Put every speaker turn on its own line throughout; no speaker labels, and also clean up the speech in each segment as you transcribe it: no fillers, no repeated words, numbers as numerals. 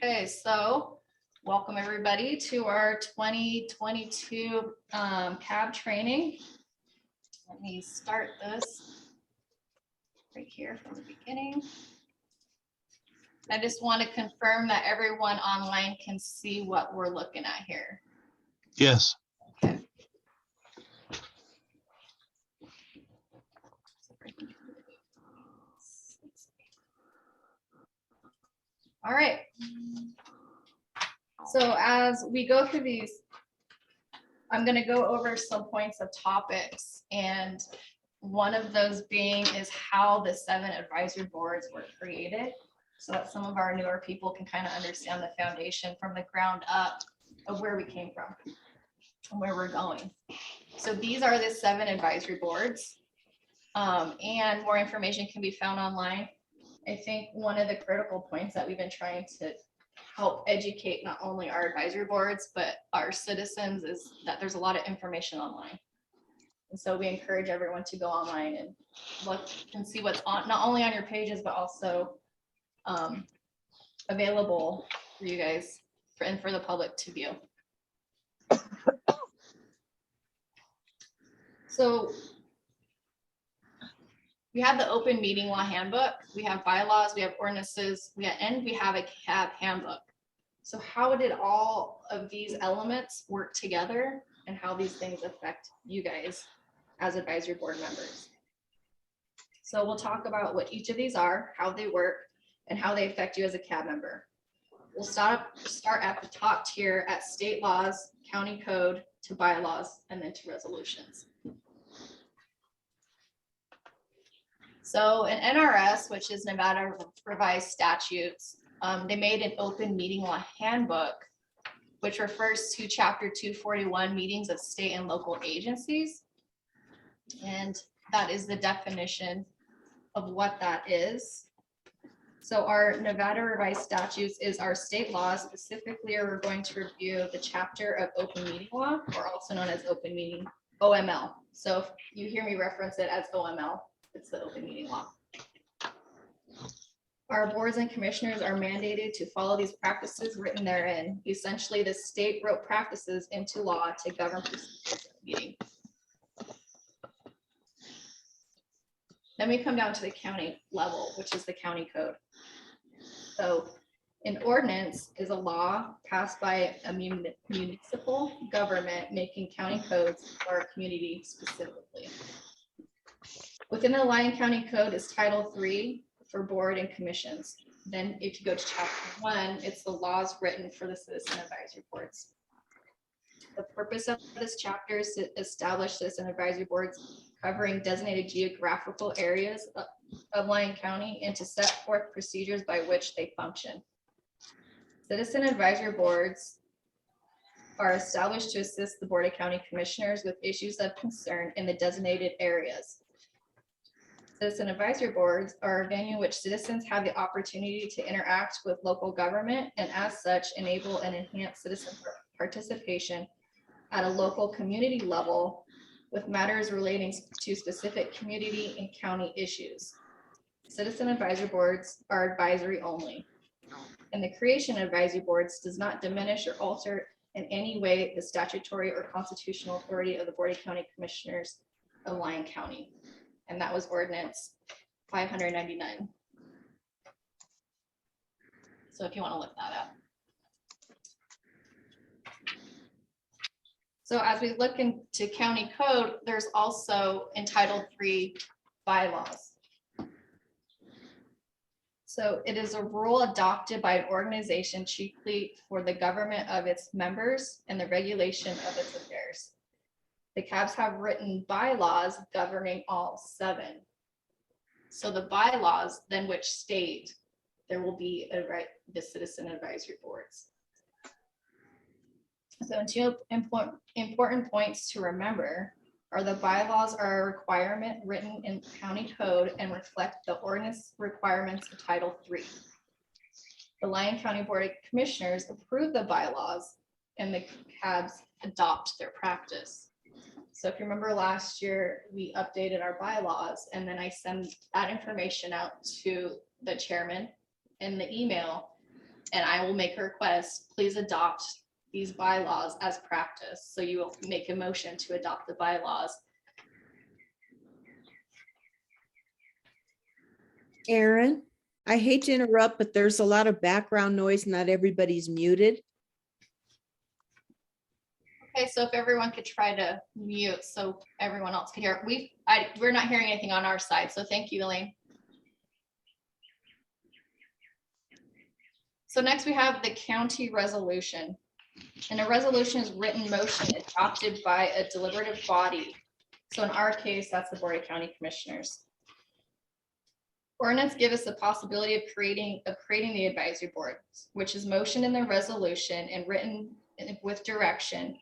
Okay, so welcome everybody to our 2022 CAB training. Let me start this right here from the beginning. I just want to confirm that everyone online can see what we're looking at here.
Yes.
Okay. All right. So as we go through these, I'm going to go over some points of topics, and one of those being is how the 7 advisory boards were created, so that some of our newer people can kind of understand the foundation from the ground up of where we came from and where we're going. So these are the 7 advisory boards, and more information can be found online. I think one of the critical points that we've been trying to help educate not only our advisory boards, but our citizens is that there's a lot of information online. And so we encourage everyone to go online and look and see what's on, not only on your pages, but also available for you guys and for the public to view. So we have the open meeting law handbook, we have bylaws, we have ordinances, we have a CAB handbook. So how did all of these elements work together and how these things affect you guys as advisory board members? So we'll talk about what each of these are, how they work, and how they affect you as a CAB member. We'll start at the top tier at state laws, county code, to bylaws, and then to resolutions. So in NRS, which is Nevada Revised Statutes, they made an open meeting law handbook, which refers to Chapter 241, meetings of state and local agencies. And that is the definition of what that is. So our Nevada Revised Statutes is our state law. Specifically, we're going to review the chapter of open meeting law, or also known as open meeting, OML. So if you hear me reference it as OML, it's the open meeting law. Our boards and commissioners are mandated to follow these practices written therein. Essentially, the state wrote practices into law to govern procedures of the meeting. Then we come down to the county level, which is the county code. So an ordinance is a law passed by a municipal government making county codes for a community specifically. Within the Lyon County Code is Title 3 for board and commissions. Then if you go to Chapter 1, it's the laws written for the citizen advisory boards. The purpose of this chapter is to establish citizen advisory boards covering designated geographical areas of Lyon County and to set forth procedures by which they function. Citizen advisory boards are established to assist the Board of County Commissioners with issues of concern in the designated areas. Citizen advisory boards are a venue in which citizens have the opportunity to interact with local government and as such enable and enhance citizen participation at a local community level with matters relating to specific community and county issues. Citizen advisory boards are advisory only, and the creation of advisory boards does not diminish or alter in any way the statutory or constitutional authority of the Board of County Commissioners of Lyon County. And that was ordinance 599. So if you want to look that up. So as we look into county code, there's also entitled 3 bylaws. So it is a rule adopted by an organization chiefly for the government of its members and the regulation of its affairs. The CABs have written bylaws governing all 7. So the bylaws then which state there will be the citizen advisory boards. So 2 important points to remember are the bylaws are a requirement written in county code and reflect the ordinance requirements of Title 3. The Lyon County Board of Commissioners approve the bylaws and the CABs adopt their practice. So if you remember last year, we updated our bylaws and then I send that information out to the chairman in the email. and I will make a request, please adopt these bylaws as practice. So you will make a motion to adopt the bylaws.
Aaron, I hate to interrupt, but there's a lot of background noise. Not everybody's muted.
Okay, so if everyone could try to mute so everyone else can hear. We're not hearing anything on our side, so thank you, Elaine. So next we have the county resolution. And a resolution is written motion adopted by a deliberative body. So in our case, that's the Board of County Commissioners. Ordinance give us the possibility of creating the advisory boards, which is motion in the resolution and written with direction.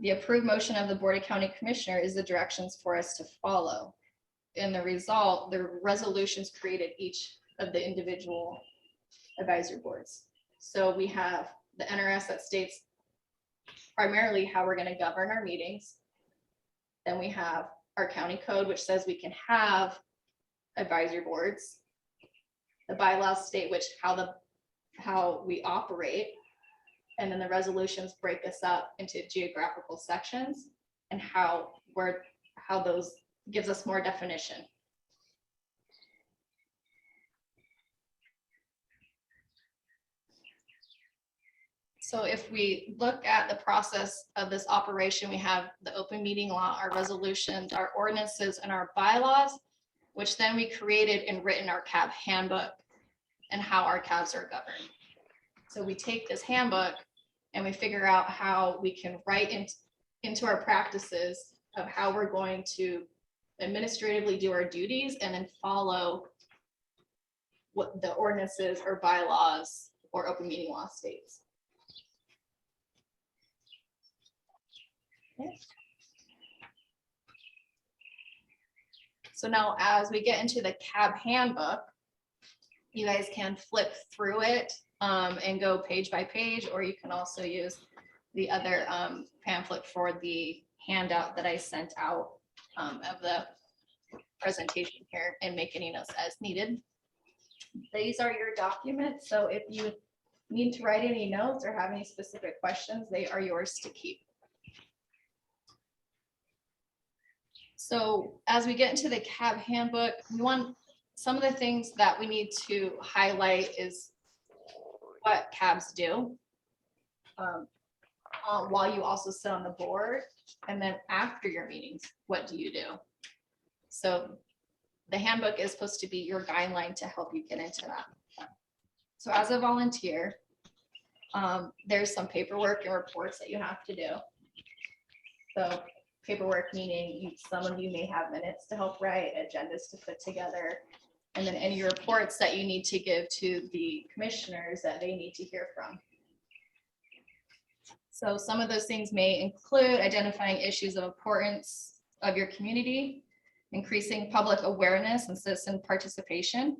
The approved motion of the Board of County Commissioner is the directions for us to follow. And the result, the resolutions created each of the individual advisory boards. So we have the NRS that states primarily how we're going to govern our meetings. Then we have our county code, which says we can have advisory boards. The bylaws state how we operate. And then the resolutions break us up into geographical sections and how those gives us more definition. So if we look at the process of this operation, we have the open meeting law, our resolutions, our ordinances, and our bylaws, which then we created and written our CAB handbook and how our CABs are governed. So we take this handbook and we figure out how we can write into our practices of how we're going to administratively do our duties and then follow what the ordinances or bylaws or open meeting law states. Okay. So now as we get into the CAB handbook, you guys can flip through it and go page by page, or you can also use the other pamphlet for the handout that I sent out of the presentation here and make any notes as needed. These are your documents. So if you need to write any notes or have any specific questions, they are yours to keep. So as we get into the CAB handbook, we want some of the things that we need to highlight is what CABs do while you also sit on the board, and then after your meetings, what do you do? So the handbook is supposed to be your guideline to help you get into that. So as a volunteer, there's some paperwork and reports that you have to do. So paperwork meaning some of you may have minutes to help write, agendas to put together, and then any reports that you need to give to the commissioners that they need to hear from. So some of those things may include identifying issues of importance of your community, increasing public awareness and citizen participation.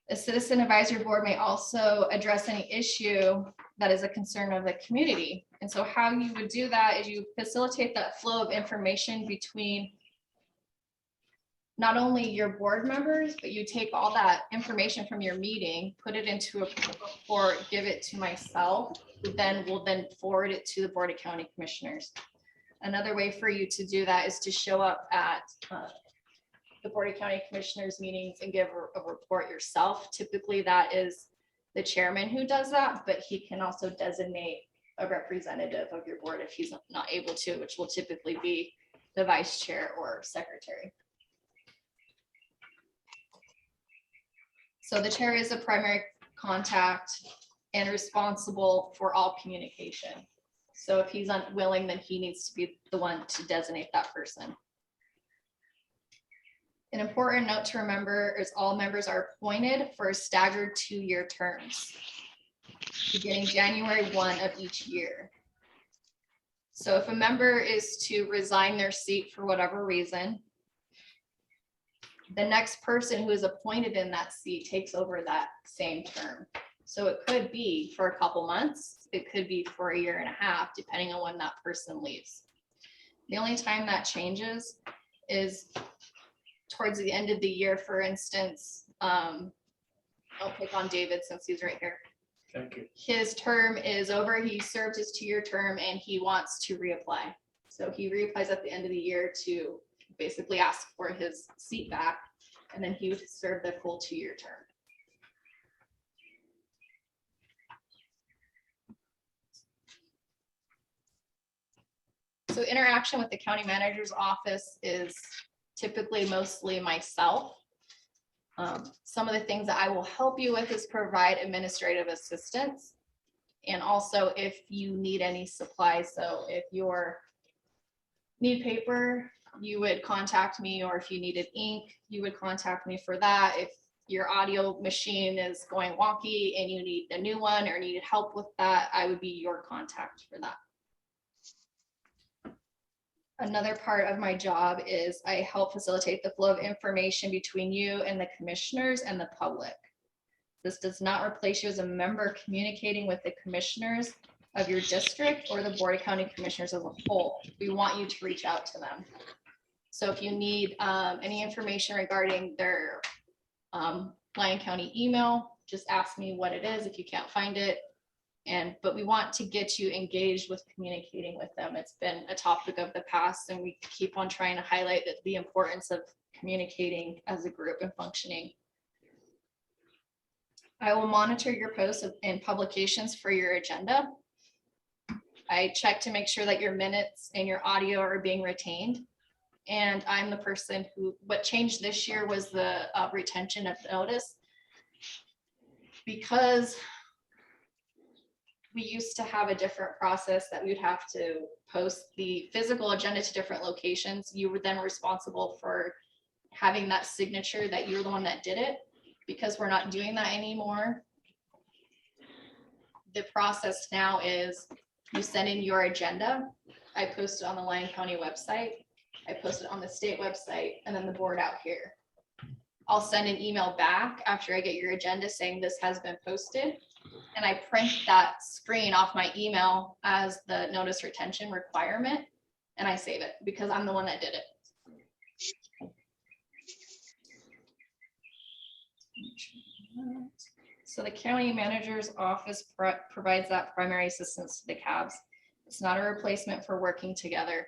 A citizen advisory board may also address any issue that is a concern of the community. And so how you would do that is you facilitate that flow of information between not only your board members, but you take all that information from your meeting, put it into a report, give it to myself, who then will forward it to the Board of County Commissioners. Another way for you to do that is to show up at the Board of County Commissioners meetings and give a report yourself. Typically that is the chairman who does that, but he can also designate a representative of your board if he's not able to, which will typically be the vice chair or secretary. So the chair is a primary contact and responsible for all communication. So if he's unwilling, then he needs to be the one to designate that person. An important note to remember is all members are appointed for a staggered 2-year terms, beginning January 1 of each year. So if a member is to resign their seat for whatever reason, the next person who is appointed in that seat takes over that same term. So it could be for a couple months, it could be for 1.5 years, depending on when that person leaves. The only time that changes is towards the end of the year. For instance, I'll pick on David since he's right here.
Thank you.
His term is over. He served his 2-year term and he wants to reapply. So he reapplies at the end of the year to basically ask for his seat back, and then he would serve the full 2-year term. So interaction with the county manager's office is typically mostly myself. Some of the things that I will help you with is provide administrative assistance. And also if you need any supplies, so if you need paper, you would contact me, or if you needed ink, you would contact me for that. If your audio machine is going wonky and you need a new one or needed help with that, I would be your contact for that. Another part of my job is I help facilitate the flow of information between you and the commissioners and the public. This does not replace you as a member communicating with the commissioners of your district or the Board of County Commissioners as a whole. We want you to reach out to them. So if you need any information regarding their Lyon County email, just ask me what it is if you can't find it. But we want to get you engaged with communicating with them. It's been a topic of the past, and we keep on trying to highlight the importance of communicating as a group and functioning. I will monitor your posts and publications for your agenda. I check to make sure that your minutes and your audio are being retained. And I'm the person what changed this year was the retention of notice. Because we used to have a different process that we would have to post the physical agenda to different locations. You were then responsible for having that signature that you're the one that did it. Because we're not doing that anymore, the process now is you send in your agenda. I post it on the Lyon County website. I post it on the state website, and then the board out here. I'll send an email back after I get your agenda saying this has been posted. And I print that screen off my email as the notice retention requirement, and I save it because I'm the one that did it. So the county manager's office provides that primary assistance to the CABs. It's not a replacement for working together.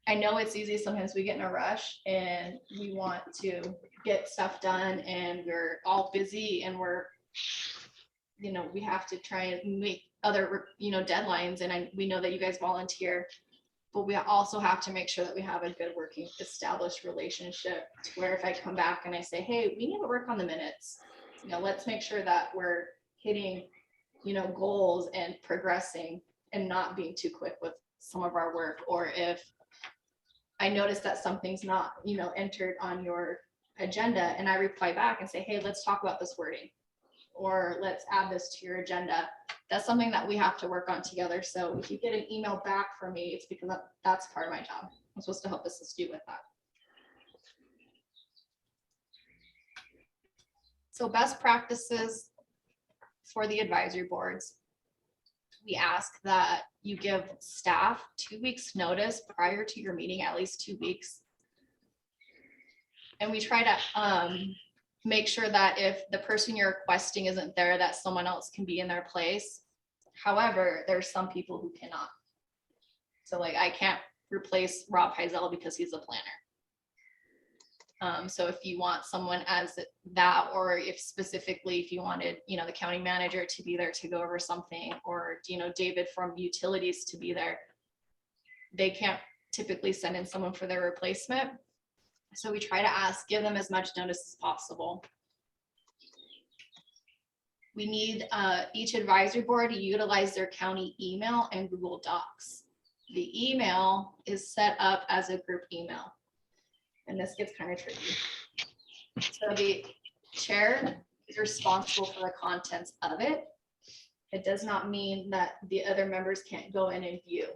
I know it's easy. Sometimes we get in a rush and we want to get stuff done and we're all busy and we have to try and make other, deadlines. And we know that you guys volunteer, but we also have to make sure that we have a good working established relationship to where if I come back and I say, hey, we need to work on the minutes, let's make sure that we're hitting, goals and progressing and not being too quick with some of our work. Or if I notice that something's not, entered on your agenda and I reply back and say, hey, let's talk about this wording, or let's add this to your agenda. That's something that we have to work on together. So if you get an email back from me, it's because that's part of my job. I'm supposed to help assist you with that. So best practices for the advisory boards. We ask that you give staff 2 weeks notice prior to your meeting, at least 2 weeks. And we try to make sure that if the person you're requesting isn't there, that someone else can be in their place. However, there's some people who cannot. So I can't replace Rob Heisel because he's a planner. So if you want someone as that, or if specifically if you wanted, the county manager to be there to go over something, or, David from utilities to be there, they can't typically send in someone for their replacement. So we try to give them as much notice as possible. We need each advisory board to utilize their county email and Google Docs. The email is set up as a group email. And this gets kind of tricky. So the chair is responsible for the contents of it. It does not mean that the other members can't go in and view.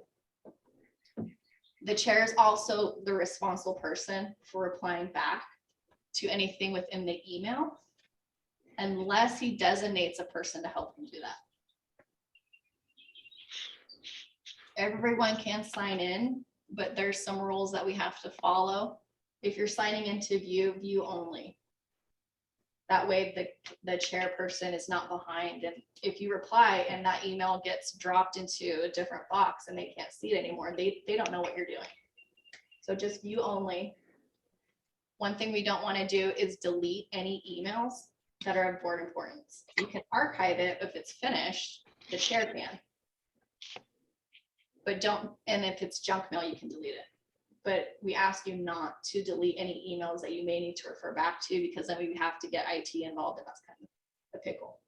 The chair is also the responsible person for replying back to anything within the email, unless he designates a person to help him do that. Everyone can sign in, but there's some rules that we have to follow. If you're signing into view only. That way the chairperson is not behind. And if you reply and that email gets dropped into a different box and they can't see it anymore, they don't know what you're doing. So just view only. One thing we don't want to do is delete any emails that are of board importance. You can archive it if it's finished, the chair can. But don't, and if it's junk mail, you can delete it. But we ask you not to delete any emails that you may need to refer back to, because then we have to get IT involved, and that's kind of a pickle.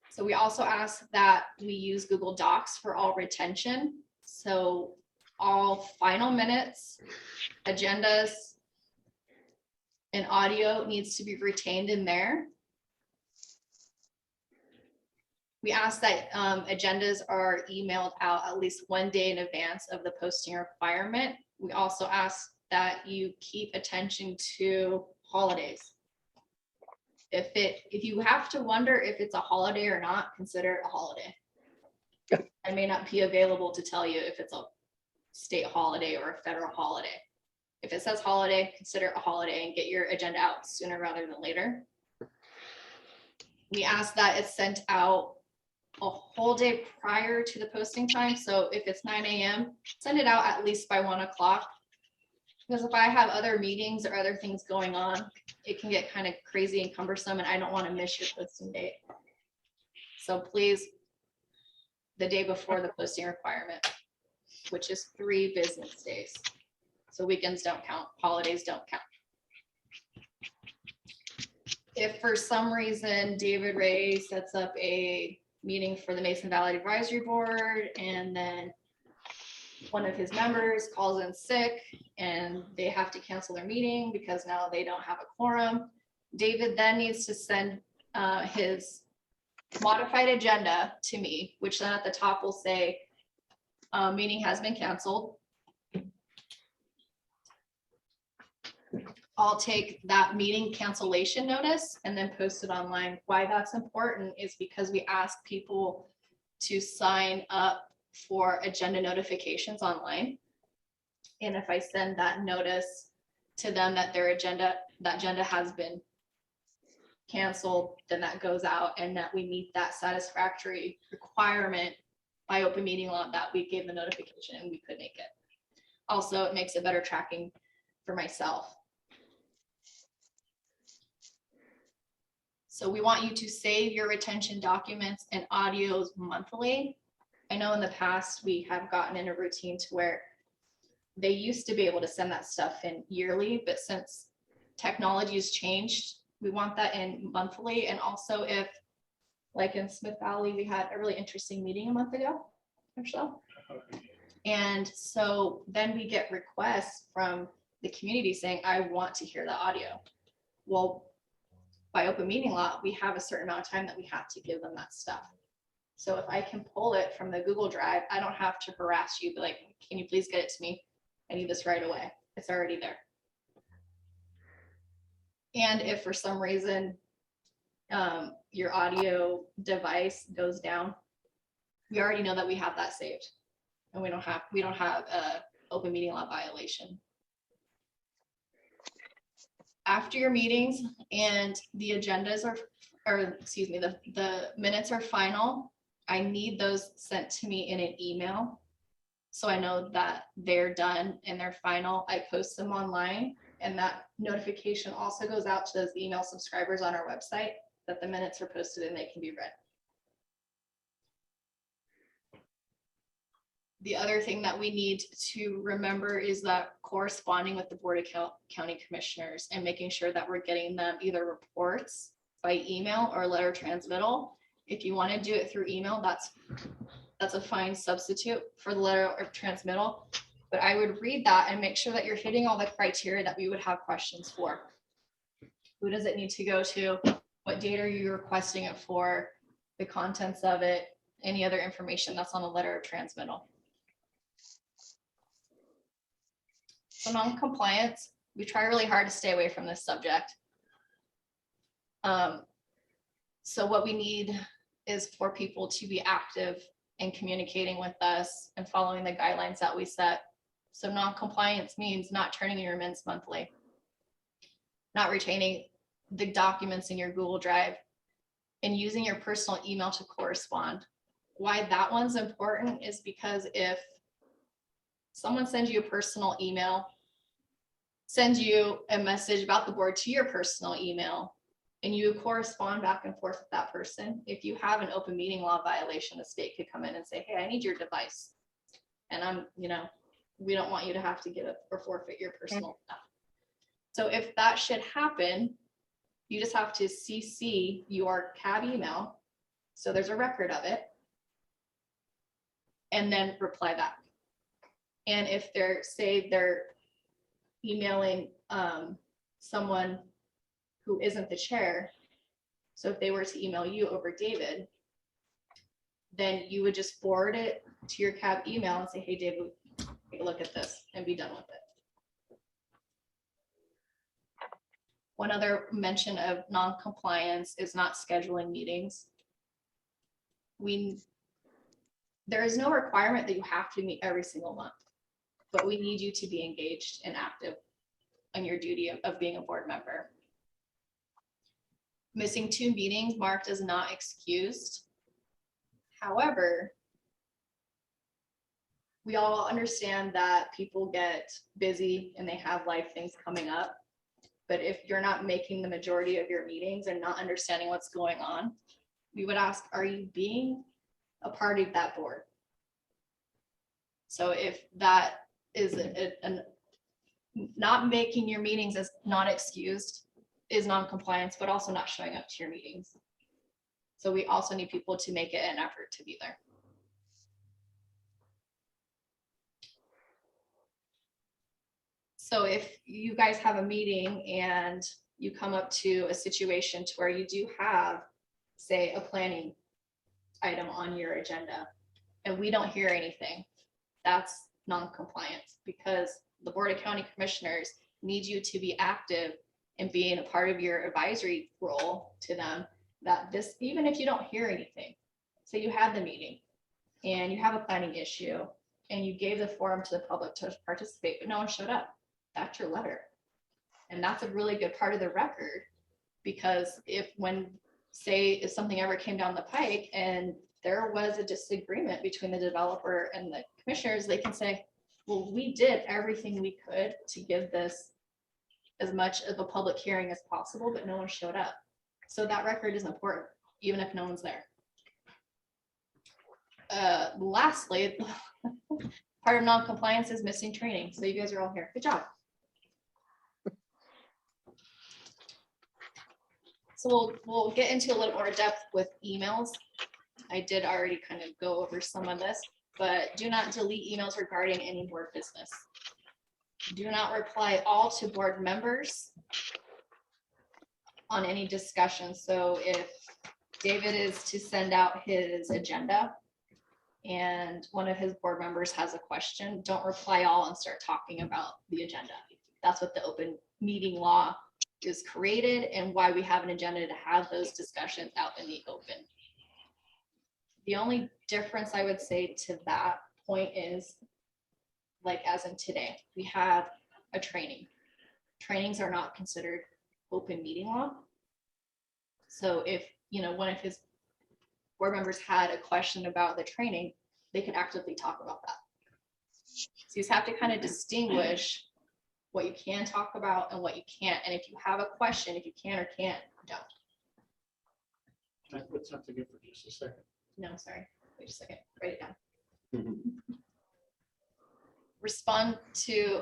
So we also ask that we use Google Docs for all retention. So all final minutes, agendas, and audio needs to be retained in there. We ask that agendas are emailed out at least one day in advance of the posting requirement. We also ask that you keep attention to holidays. If you have to wonder if it's a holiday or not, consider it a holiday. I may not be available to tell you if it's a state holiday or a federal holiday. If it says holiday, consider it a holiday and get your agenda out sooner rather than later. We ask that it's sent out a whole day prior to the posting time. So if it's 9 a.m., send it out at least by 1 o'clock. Because if I have other meetings or other things going on, it can get kind of crazy and cumbersome, and I don't want to miss your posting date. So please, the day before the posting requirement, which is 3 business days. So weekends don't count, holidays don't count. If for some reason David Ray sets up a meeting for the Mason Valley Advisory Board, and then one of his members calls in sick and they have to cancel their meeting because now they don't have a quorum, David then needs to send his modified agenda to me, which then at the top will say meeting has been canceled. I'll take that meeting cancellation notice and then post it online. Why that's important is because we ask people to sign up for agenda notifications online. And if I send that notice to them that their agenda has been canceled, then that goes out, and that we meet that satisfactory requirement by open meeting law that we gave the notification and we could make it. Also, it makes it better tracking for myself. So we want you to save your retention documents and audios monthly. I know in the past we have gotten in a routine to where they used to be able to send that stuff in yearly, but since technology has changed, we want that in monthly. And also if, like in Smith Valley, we had a really interesting meeting a month ago or so. And so then we get requests from the community saying, I want to hear the audio. Well, by open meeting law, we have a certain amount of time that we have to give them that stuff. So if I can pull it from the Google Drive, I don't have to harass you, be like, can you please get it to me? I need this right away. It's already there. And if for some reason your audio device goes down, we already know that we have that saved, and we don't have a open meeting law violation. After your meetings and the agendas the minutes are final, I need those sent to me in an email. So I know that they're done and they're final. I post them online, and that notification also goes out to those email subscribers on our website that the minutes are posted and they can be read. The other thing that we need to remember is that corresponding with the Board of County Commissioners and making sure that we're getting them either reports by email or letter transmittal. If you want to do it through email, that's a fine substitute for the letter of transmittal. But I would read that and make sure that you're hitting all the criteria that we would have questions for. Who does it need to go to? What date are you requesting it for? The contents of it, any other information that's on a letter of transmittal. So non-compliance, we try really hard to stay away from this subject. So what we need is for people to be active and communicating with us and following the guidelines that we set. So non-compliance means not turning in your minutes monthly. not retaining the documents in your Google Drive, and using your personal email to correspond. Why that one's important is because if someone sends you a personal email, sends you a message about the board to your personal email, and you correspond back and forth with that person, if you have an open meeting law violation, the state could come in and say, hey, I need your device. And we don't want you to have to give it or forfeit your personal stuff. So if that should happen, you just have to CC your CAB email, so there's a record of it, and then reply back. And if they're emailing someone who isn't the chair, so if they were to email you over David, then you would just forward it to your CAB email and say, hey, David, take a look at this, and be done with it. One other mention of non-compliance is not scheduling meetings. There is no requirement that you have to meet every single month, but we need you to be engaged and active on your duty of being a board member. Missing 2 meetings marked as not excused. However, we all understand that people get busy and they have life things coming up. But if you're not making the majority of your meetings and not understanding what's going on, we would ask, are you being a part of that board? So if that is not making your meetings as not excused is non-compliance, but also not showing up to your meetings. So we also need people to make it an effort to be there. So if you guys have a meeting and you come up to a situation to where you do have, say, a planning item on your agenda and we don't hear anything, that's non-compliance, because the Board of County Commissioners need you to be active and being a part of your advisory role to them, that this, even if you don't hear anything, say you had the meeting and you have a planning issue and you gave the forum to the public to participate, but no one showed up, that's your letter. And that's a really good part of the record, because if something ever came down the pike and there was a disagreement between the developer and the commissioners, they can say, well, we did everything we could to give this as much of a public hearing as possible, but no one showed up. So that record is important, even if no one's there. Lastly, part of non-compliance is missing training. So you guys are all here. Good job. So we'll get into a little more depth with emails. I did already kind of go over some of this, but do not delete emails regarding any board business. Do not reply all to board members on any discussion. So if David is to send out his agenda and one of his board members has a question, don't reply all and start talking about the agenda. That's what the open meeting law is created and why we have an agenda, to have those discussions out in the open. The only difference I would say to that point is, like as in today, we have a training. Trainings are not considered open meeting law. So if one of his board members had a question about the training, they can actively talk about that. So you just have to kind of distinguish what you can talk about and what you can't. And if you have a question, if you can or can't, don't.
Can I put something in for just a second?
No, sorry. Wait a second. Write it down. Respond to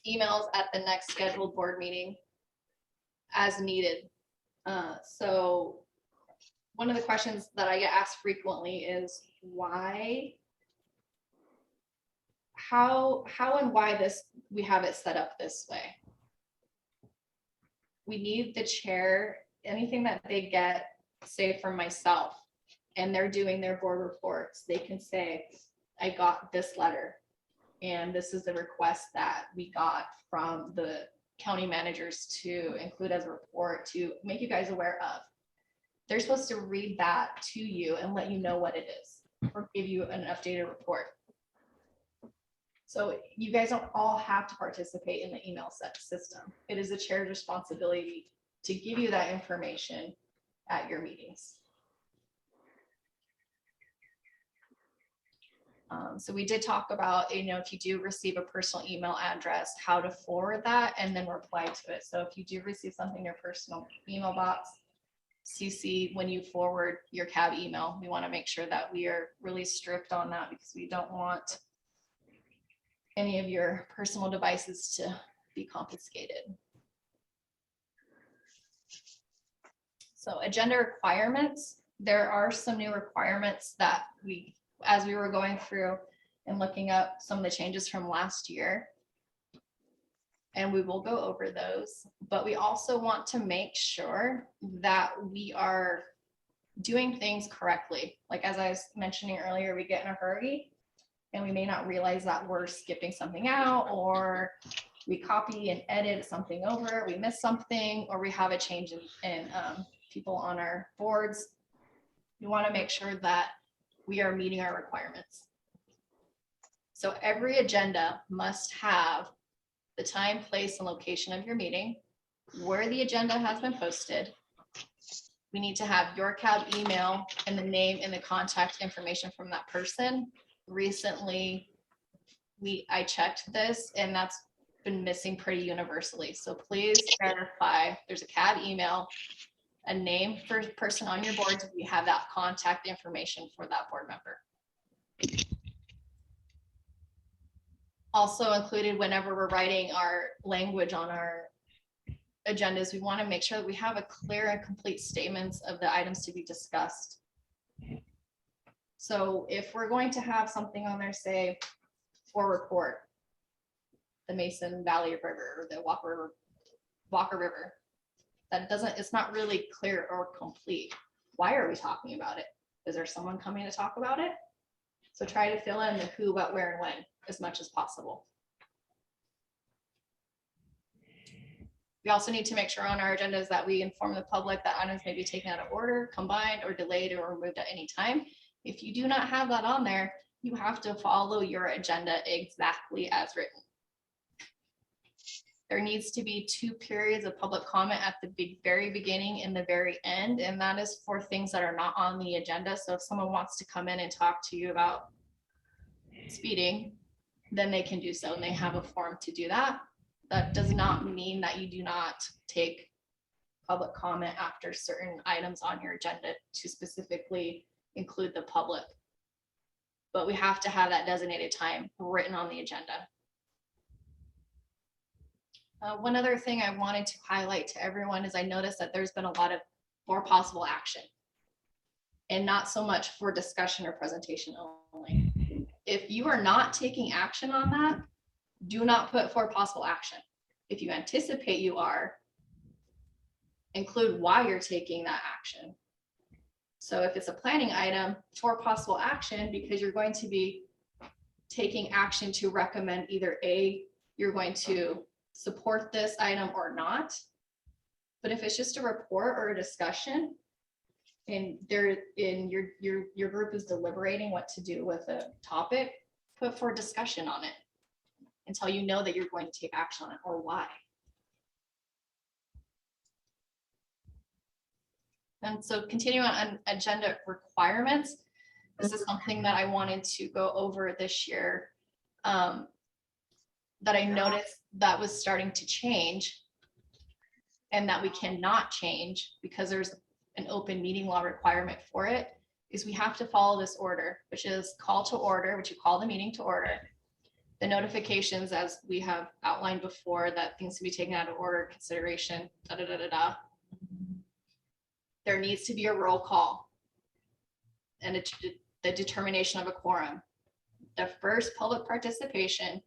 emails at the next scheduled board meeting as needed. So one of the questions that I get asked frequently is how and why we have it set up this way. We need the chair, anything that they get, say from myself, and they're doing their board reports, they can say, I got this letter, and this is the request that we got from the county managers to include as a report to make you guys aware of. They're supposed to read that to you and let you know what it is, or give you an updated report. So you guys don't all have to participate in the email set system. It is the chair's responsibility to give you that information at your meetings. So we did talk about, if you do receive a personal email address, how to forward that and then reply to it. So if you do receive something in your personal email box, CC when you forward your CAB email, we want to make sure that we are really strict on that because we don't want any of your personal devices to be confiscated. So agenda requirements, there are some new requirements that as we were going through and looking up some of the changes from last year, and we will go over those, but we also want to make sure that we are doing things correctly. Like as I was mentioning earlier, we get in a hurry and we may not realize that we're skipping something out, or we copy and edit something over, we miss something, or we have a change in people on our boards. We want to make sure that we are meeting our requirements. So every agenda must have the time, place, and location of your meeting, where the agenda has been posted. We need to have your CAB email and the name and the contact information from that person. Recently, I checked this and that's been missing pretty universally. So please verify there's a CAB email, a name for a person on your board. We have that contact information for that board member. Also included whenever we're writing our language on our agendas, we want to make sure that we have a clear and complete statements of the items to be discussed. So if we're going to have something on there, say, for report, the Mason Valley River or the Walker River, it's not really clear or complete. Why are we talking about it? Is there someone coming to talk about it? So try to fill in the who, what, where, and when as much as possible. We also need to make sure on our agendas that we inform the public that items may be taken out of order, combined, or delayed, or removed at any time. If you do not have that on there, you have to follow your agenda exactly as written. There needs to be 2 periods of public comment at the very beginning and the very end, and that is for things that are not on the agenda. So if someone wants to come in and talk to you about speeding, then they can do so, and they have a form to do that. That does not mean that you do not take public comment after certain items on your agenda to specifically include the public. But we have to have that designated time written on the agenda. One other thing I wanted to highlight to everyone is I noticed that there's been a lot of for possible action and not so much for discussion or presentation only. If you are not taking action on that, do not put for possible action. If you anticipate you are, include why you're taking that action. So if it's a planning item, for possible action, because you're going to be taking action to recommend either A, you're going to support this item or not. But if it's just a report or a discussion and your group is deliberating what to do with a topic, put for discussion on it until you know that you're going to take action on it or why. And so continuing on agenda requirements, this is something that I wanted to go over this year that I noticed that was starting to change and that we cannot change because there's an open meeting law requirement for it, is we have to follow this order, which is call to order, which you call the meeting to order. The notifications, as we have outlined before, that things to be taken out of order, consideration, da da da da da. There needs to be a roll call and the determination of a quorum. The first public participation,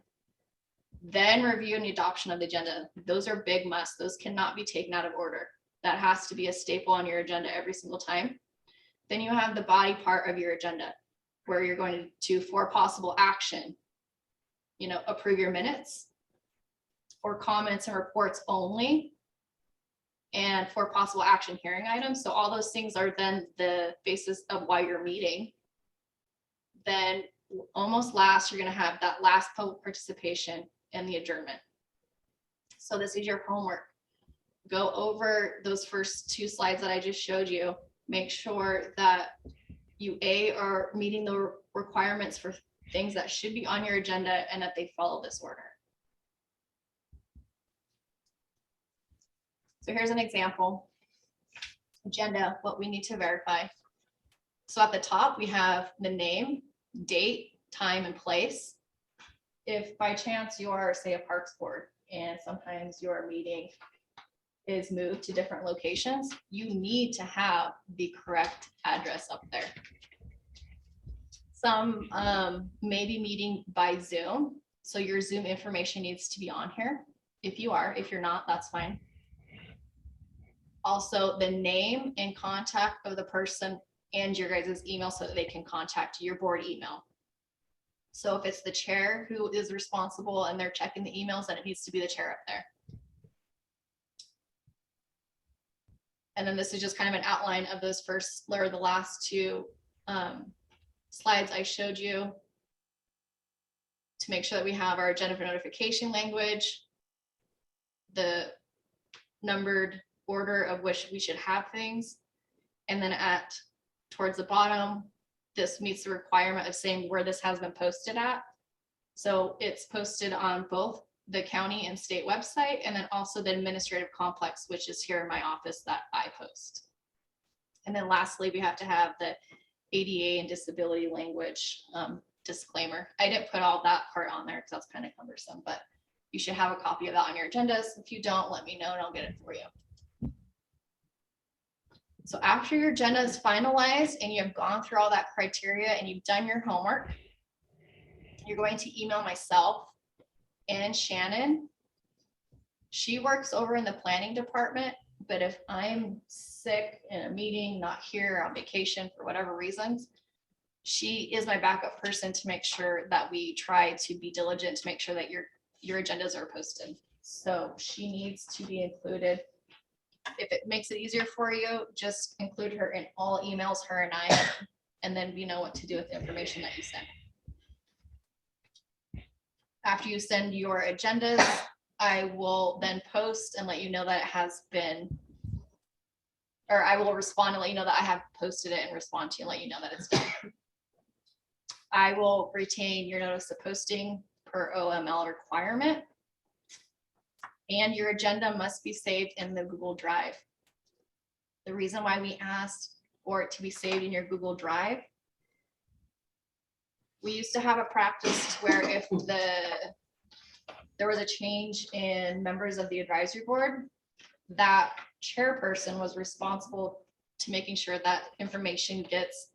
then review and adoption of the agenda. Those are big musts. Those cannot be taken out of order. That has to be a staple on your agenda every single time. Then you have the body part of your agenda where you're going to for possible action, approve your minutes or comments and reports only, and for possible action hearing items. So all those things are then the basis of why you're meeting. Then almost last, you're gonna have that last public participation and the adjournment. So this is your homework. Go over those first 2 slides that I just showed you. Make sure that you are meeting the requirements for things that should be on your agenda and that they follow this order. So here's an example. Agenda, what we need to verify. So at the top, we have the name, date, time, and place. If by chance you are, say, a parks board, and sometimes your meeting is moved to different locations, you need to have the correct address up there. Some may be meeting by Zoom, so your Zoom information needs to be on here. If you are, if you're not, that's fine. Also, the name and contact of the person and your guys' email so that they can contact your board email. So if it's the chair who is responsible and they're checking the emails, then it needs to be the chair up there. And then this is just kind of an outline of those first, or the last 2 slides I showed you to make sure that we have our agenda for notification language, the numbered order of which we should have things. And then towards the bottom, this meets the requirement of saying where this has been posted at. So it's posted on both the county and state website, and then also the administrative complex, which is here in my office that I post. And then lastly, we have to have the ADA and disability language disclaimer. I didn't put all that part on there because that's kind of cumbersome, but you should have a copy of that on your agendas. If you don't, let me know and I'll get it for you. So after your agenda is finalized and you have gone through all that criteria and you've done your homework, you're going to email myself and Shannon. She works over in the planning department, but if I'm sick in a meeting, not here, on vacation for whatever reasons, she is my backup person to make sure that we try to be diligent to make sure that your agendas are posted. So she needs to be included. If it makes it easier for you, just include her in all emails, her and I, and then we know what to do with the information that you send. After you send your agendas, I will then post and let you know that it has been, or I will respond and let you know that I have posted it and respond to you and let you know that it's done. I will retain your notice of posting per OML requirement. And your agenda must be saved in the Google Drive. The reason why we asked for it to be saved in your Google Drive, we used to have a practice where if there was a change in members of the advisory board, that chairperson was responsible to making sure that information gets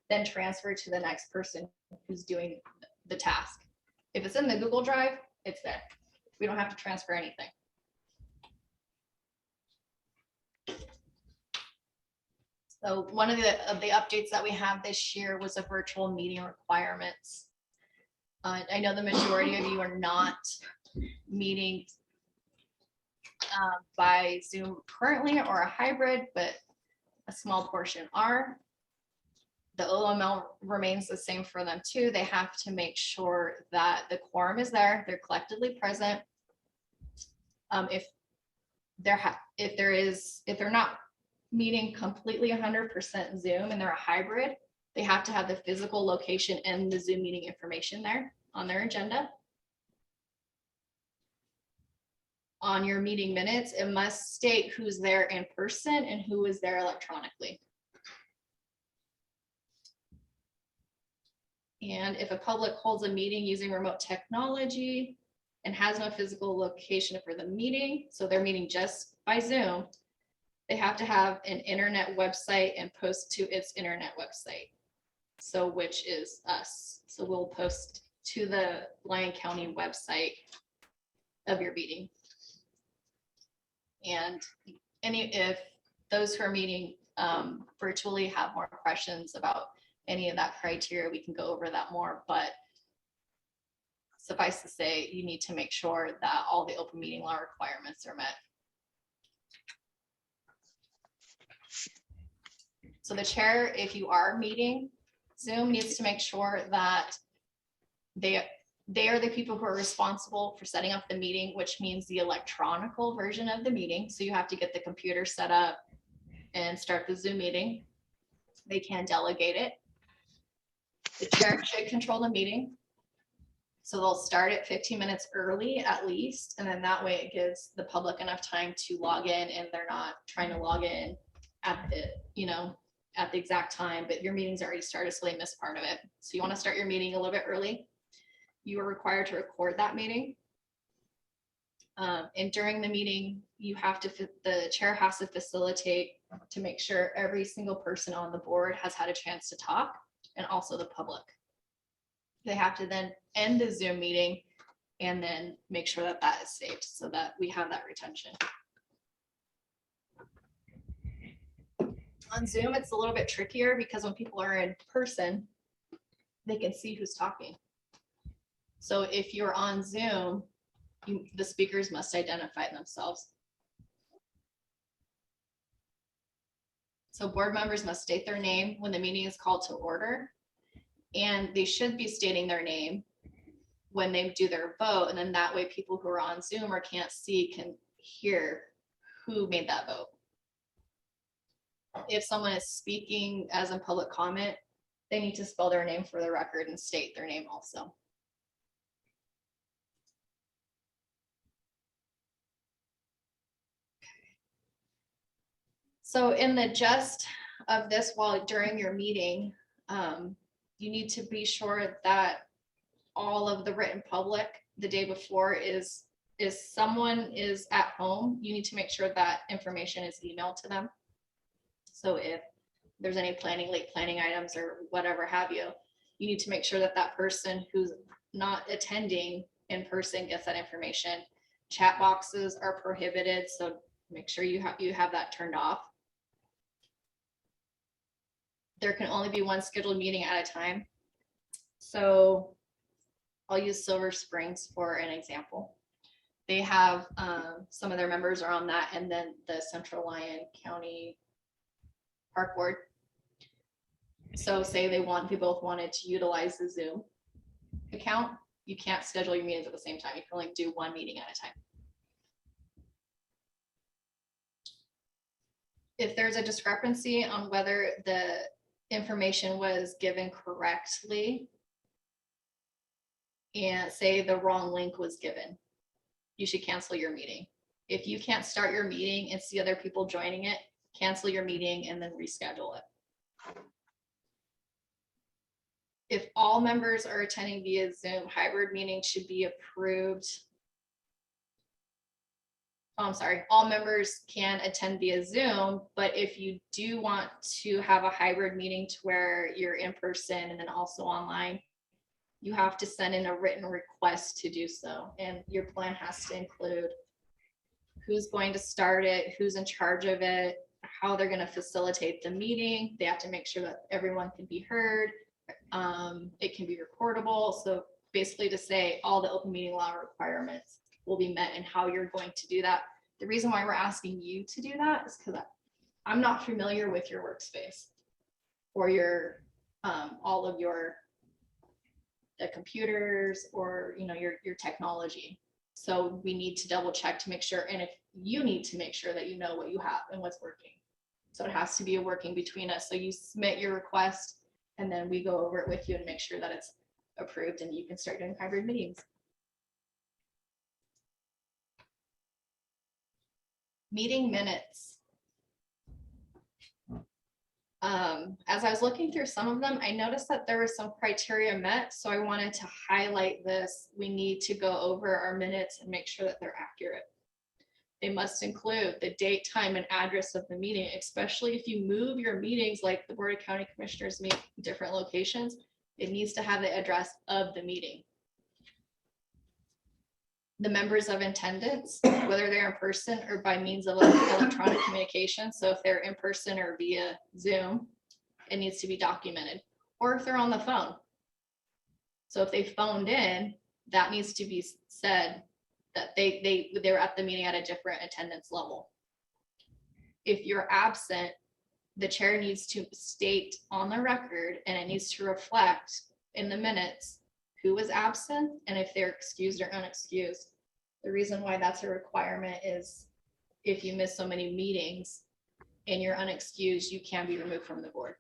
then transferred to the next person who's doing the task. If it's in the Google Drive, it's there. We don't have to transfer anything. So one of the updates that we have this year was a virtual meeting requirements. I know the majority of you are not meeting by Zoom currently or a hybrid, but a small portion are. The OML remains the same for them too. They have to make sure that the quorum is there, they're collectively present. If they're not meeting completely 100% Zoom and they're a hybrid, they have to have the physical location and the Zoom meeting information there on their agenda. On your meeting minutes, it must state who's there in person and who is there electronically. And if a public holds a meeting using remote technology and has no physical location for the meeting, so they're meeting just by Zoom, they have to have an internet website and post to its internet website. So which is us. So we'll post to the Lyon County website of your meeting. And if those who are meeting virtually have more questions about any of that criteria, we can go over that more, but suffice to say, you need to make sure that all the open meeting law requirements are met. So the chair, if you are meeting Zoom, needs to make sure that They are the people who are responsible for setting up the meeting, which means the electronical version of the meeting. So you have to get the computer set up and start the Zoom meeting. They can delegate it. The chair should control the meeting. So they'll start it 15 minutes early at least, and then that way it gives the public enough time to log in, and they're not trying to log in at the, at the exact time, but your meeting's already started, so they miss part of it. So you want to start your meeting a little bit early. You are required to record that meeting. And during the meeting, the chair has to facilitate to make sure every single person on the board has had a chance to talk, and also the public. They have to then end the Zoom meeting and then make sure that that is saved so that we have that retention. On Zoom, it's a little bit trickier because when people are in person, they can see who's talking. So if you're on Zoom, the speakers must identify themselves. So board members must state their name when the meeting is called to order, and they should be stating their name when they do their vote, and then that way people who are on Zoom or can't see can hear who made that vote. If someone is speaking as in public comment, they need to spell their name for the record and state their name also. So in the gist of this, while during your meeting, you need to be sure that all of the written public the day before is someone is at home, you need to make sure that information is emailed to them. So if there's any late planning items or whatever have you, you need to make sure that that person who's not attending in person gets that information. Chat boxes are prohibited, so make sure you have that turned off. There can only be one scheduled meeting at a time. So I'll use Silver Springs for an example. They have some of their members are on that, and then the Central Lyon County Park Board. So say they both wanted to utilize the Zoom account, you can't schedule your meetings at the same time. You can only do one meeting at a time. If there's a discrepancy on whether the information was given correctly, and say the wrong link was given, you should cancel your meeting. If you can't start your meeting and see other people joining it, cancel your meeting and then reschedule it. If all members are attending via Zoom, hybrid meetings should be approved. Oh, I'm sorry, all members can attend via Zoom, but if you do want to have a hybrid meeting to where you're in person and then also online, you have to send in a written request to do so. And your plan has to include who's going to start it, who's in charge of it, how they're going to facilitate the meeting. They have to make sure that everyone can be heard. It can be recordable. So basically to say all the open meeting law requirements will be met and how you're going to do that. The reason why we're asking you to do that is because I'm not familiar with your workspace or your all of your the computers or your technology. So we need to double check to make sure, and if you need to make sure that you know what you have and what's working. So it has to be a working between us. So you submit your request and then we go over it with you and make sure that it's approved and you can start doing hybrid meetings. Meeting minutes. As I was looking through some of them, I noticed that there were some criteria met. So I wanted to highlight this. We need to go over our minutes and make sure that they're accurate. They must include the date, time, and address of the meeting, especially if you move your meetings like the Board of County Commissioners meet in different locations. It needs to have the address of the meeting. The members of attendance, whether they're in person or by means of electronic communication. So if they're in person or via Zoom, it needs to be documented, or if they're on the phone. So if they phoned in, that needs to be said that they were at the meeting at a different attendance level. If you're absent, the chair needs to state on the record, and it needs to reflect in the minutes who was absent and if they're excused or unexcused. The reason why that's a requirement is if you miss so many meetings and you're unexcused, you can be removed from the board.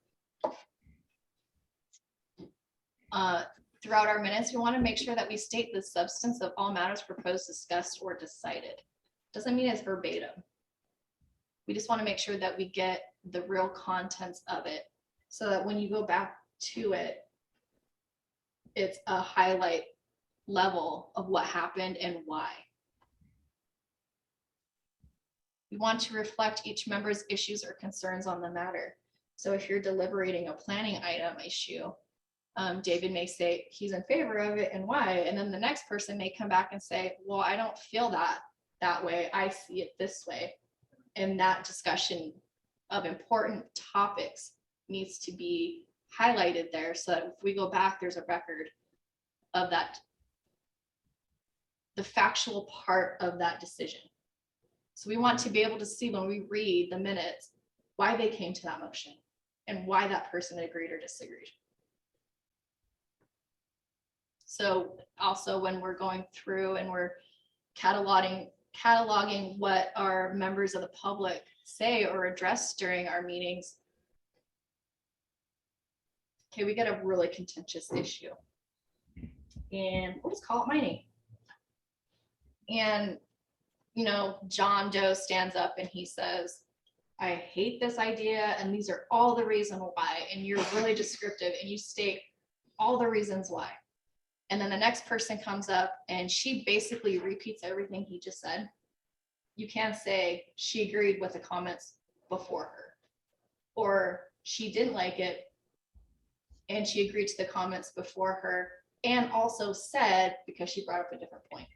Throughout our minutes, we want to make sure that we state the substance of all matters proposed, discussed, or decided. Doesn't mean it's verbatim. We just want to make sure that we get the real contents of it so that when you go back to it, it's a highlight level of what happened and why. We want to reflect each member's issues or concerns on the matter. So if you're deliberating a planning item issue, David may say he's in favor of it and why, and then the next person may come back and say, well, I don't feel that way. I see it this way. And that discussion of important topics needs to be highlighted there so that if we go back, there's a record of that, the factual part of that decision. So we want to be able to see when we read the minutes, why they came to that motion and why that person agreed or disagreed. So also when we're going through and we're cataloging what our members of the public say or address during our meetings. Okay, we get a really contentious issue. And we'll just call it mining. And, you know, John Doe stands up and he says, I hate this idea and these are all the reasons why. And you're really descriptive and you state all the reasons why. And then the next person comes up and she basically repeats everything he just said. You can't say she agreed with the comments before her, or she didn't like it and she agreed to the comments before her and also said because she brought up a different point.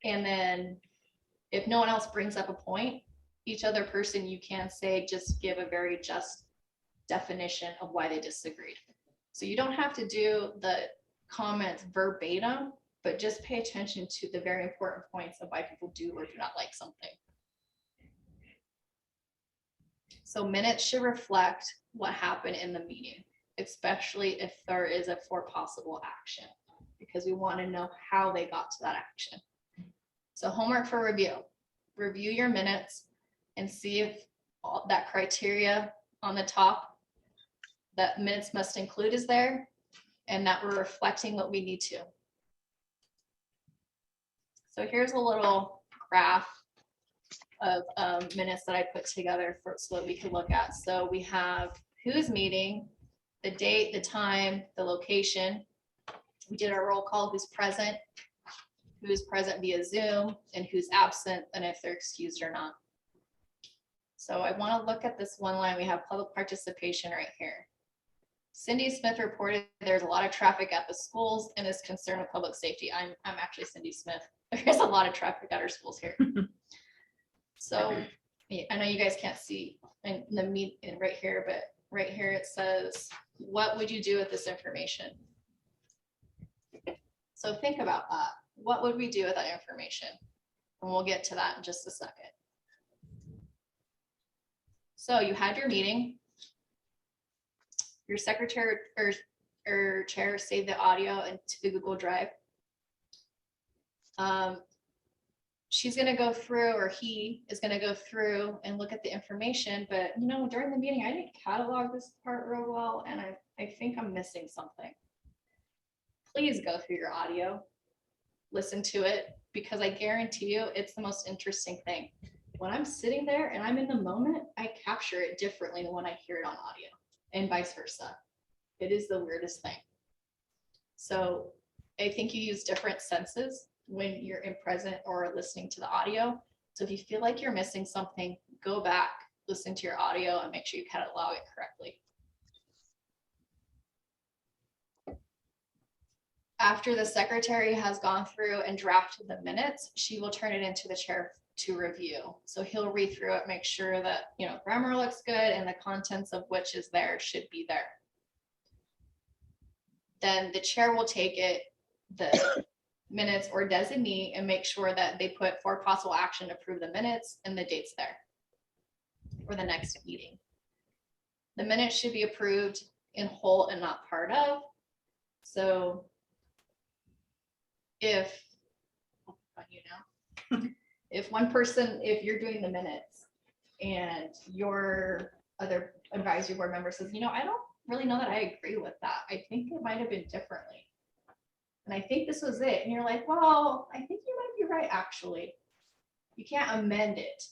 And then if no one else brings up a point, each other person you can say just give a very just definition of why they disagreed. So you don't have to do the comments verbatim, but just pay attention to the very important points of why people do or do not like something. So minutes should reflect what happened in the meeting, especially if there is a for possible action, because we want to know how they got to that action. So homework for review. Review your minutes and see if all that criteria on the top that minutes must include is there and that we're reflecting what we need to. So here's a little graph of minutes that I put together so that we can look at. So we have who's meeting, the date, the time, the location. We did our roll call, who's present via Zoom, and who's absent, and if they're excused or not. So I want to look at this one line. We have public participation right here. Cindy Smith reported there's a lot of traffic at the schools and is concerned with public safety. I'm actually Cindy Smith. There's a lot of traffic at our schools here. So I know you guys can't see in the meet right here, but right here it says, what would you do with this information? So think about that. What would we do with that information? And we'll get to that in just a second. So you had your meeting. Your secretary or chair saved the audio into the Google Drive. She's going to go through, or he is going to go through and look at the information, but you know, during the meeting, I didn't catalog this part real well, and I think I'm missing something. Please go through your audio, listen to it, because I guarantee you it's the most interesting thing. When I'm sitting there and I'm in the moment, I capture it differently than when I hear it on audio, and vice versa. It is the weirdest thing. So I think you use different senses when you're in present or listening to the audio. So if you feel like you're missing something, go back, listen to your audio, and make sure you catalog it correctly. After the secretary has gone through and drafted the minutes, she will turn it into the chair to review. So he'll read through it, make sure that, you know, grammar looks good and the contents of which is there should be there. Then the chair will take it, the minutes or designee, and make sure that they put for possible action to approve the minutes and the dates there for the next meeting. The minutes should be approved in whole and not part of. So if, if one person, if you're doing the minutes and your other advisory board member says, I don't really know that I agree with that. I think it might have been differently. And I think this was it. And you're like, well, I think you might be right, actually. You can't amend it.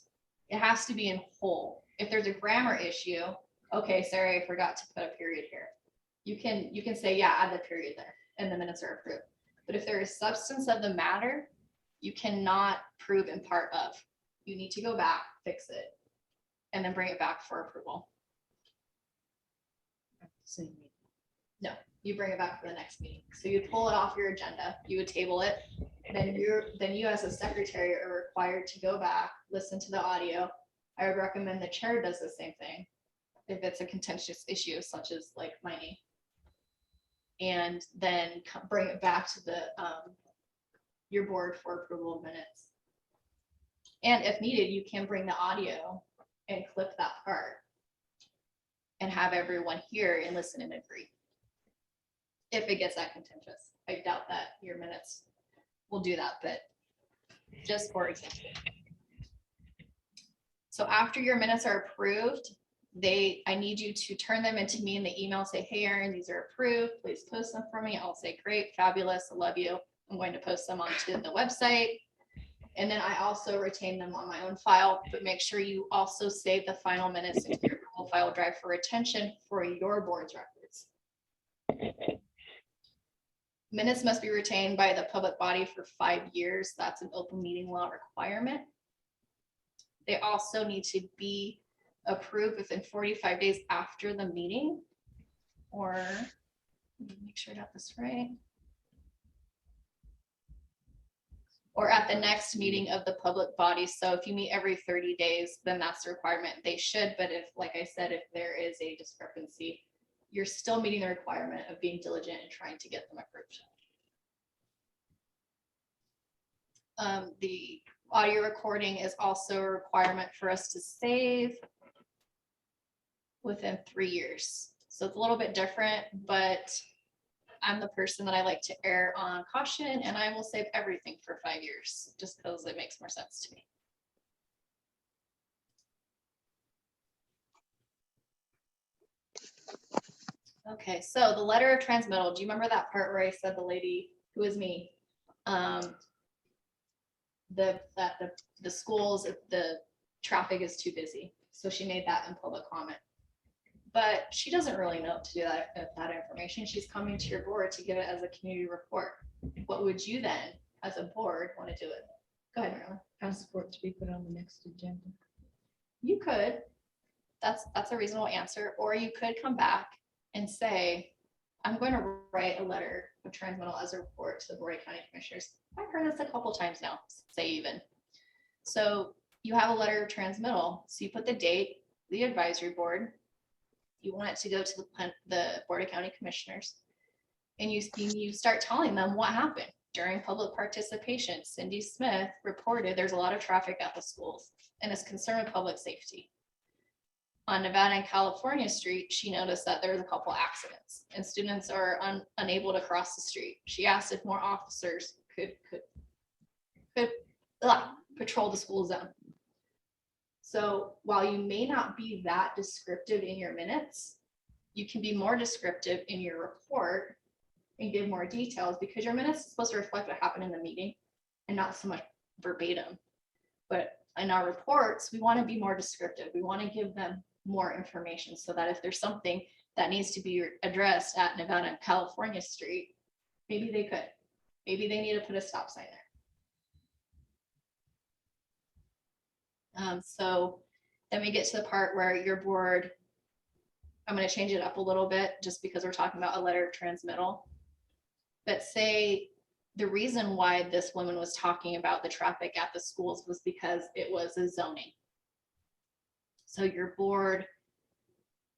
It has to be in whole. If there's a grammar issue, okay, sorry, I forgot to put a period here. You can say, yeah, add the period there, and the minutes are approved. But if there is substance of the matter, you cannot prove in part of. You need to go back, fix it, and then bring it back for approval. No, you bring it back for the next meeting. So you pull it off your agenda, you would table it. Then you as a secretary are required to go back, listen to the audio. I would recommend the chair does the same thing if it's a contentious issue such as like mining. And then bring it back to your board for approval of minutes. And if needed, you can bring the audio and clip that part and have everyone hear and listen and agree. If it gets that contentious, I doubt that your minutes will do that, but just for example. So after your minutes are approved, I need you to turn them into me in the email, say, hey, Erin, these are approved. Please post them for me. I'll say, great, fabulous, I love you. I'm going to post them onto the website. And then I also retain them on my own file, but make sure you also save the final minutes into your Google file drive for retention for your board's records. Minutes must be retained by the public body for 5 years. That's an open meeting law requirement. They also need to be approved within 45 days after the meeting, or make sure I got this right. Or at the next meeting of the public body. So if you meet every 30 days, then that's the requirement. They should, but if, like I said, if there is a discrepancy, you're still meeting the requirement of being diligent and trying to get them approved. The audio recording is also a requirement for us to save within 3 years. So it's a little bit different, but I'm the person that I like to err on caution, and I will save everything for 5 years just because it makes more sense to me. Okay, so the letter of transmittal. Do you remember that part where I said the lady who is me? The schools, the traffic is too busy. So she made that in public comment. But she doesn't really know to do that information. She's coming to your board to give it as a community report. What would you then, as a board, want to do it? Go ahead, Marilyn.
Ask for it to be put on the next agenda.
You could. That's a reasonable answer. Or you could come back and say, I'm going to write a letter of transmittal as a report to the Board of County Commissioners. I've heard this a couple times now, say even. So you have a letter of transmittal. So you put the date, the advisory board. You want it to go to the Board of County Commissioners. And you start telling them what happened during public participation. Cindy Smith reported there's a lot of traffic at the schools and is concerned with public safety. On Nevada and California Street, she noticed that there was a couple accidents and students are unable to cross the street. She asked if more officers could patrol the school zone. So while you may not be that descriptive in your minutes, you can be more descriptive in your report and give more details, because your minutes is supposed to reflect what happened in the meeting and not so much verbatim. But in our reports, we want to be more descriptive. We want to give them more information so that if there's something that needs to be addressed at Nevada and California Street, maybe they could. Maybe they need to put a stop sign there. So then we get to the part where your board, I'm going to change it up a little bit just because we're talking about a letter of transmittal. But say the reason why this woman was talking about the traffic at the schools was because it was a zoning. So your board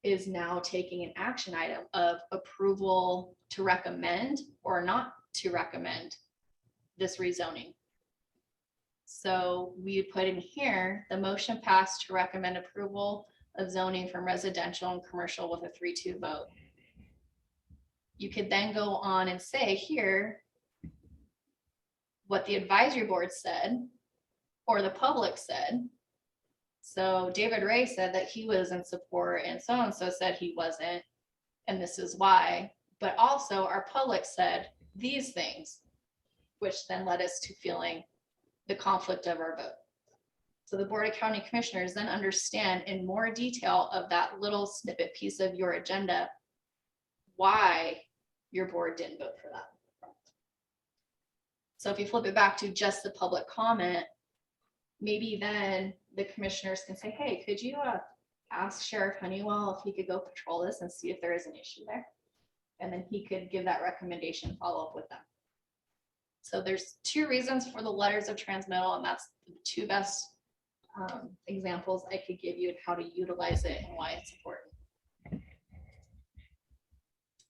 is now taking an action item of approval to recommend or not to recommend this rezoning. So we put in here, the motion passed to recommend approval of zoning from residential and commercial with a 3-2 vote. You could then go on and say here what the advisory board said or the public said. So David Ray said that he was in support and so said he wasn't, and this is why. But also our public said these things, which then led us to feeling the conflict of our vote. So the Board of County Commissioners then understand in more detail of that little snippet piece of your agenda why your board didn't vote for that. So if you flip it back to just the public comment, maybe then the commissioners can say, hey, could you ask Sheriff Honeywell if he could go patrol this and see if there is an issue there? And then he could give that recommendation, follow up with them. So there's two reasons for the letters of transmittal, and that's the two best examples I could give you of how to utilize it and why it's important.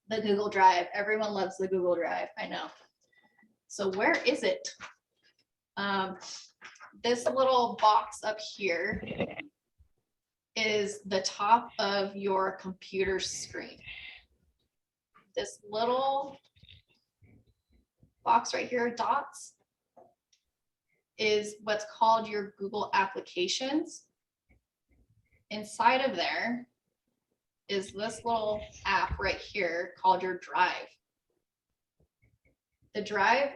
The Google Drive, everyone loves the Google Drive, I know. So where is it? This little box up here is the top of your computer screen. This little box right here, dots, is what's called your Google applications. Inside of there is this little app right here called your Drive. The Drive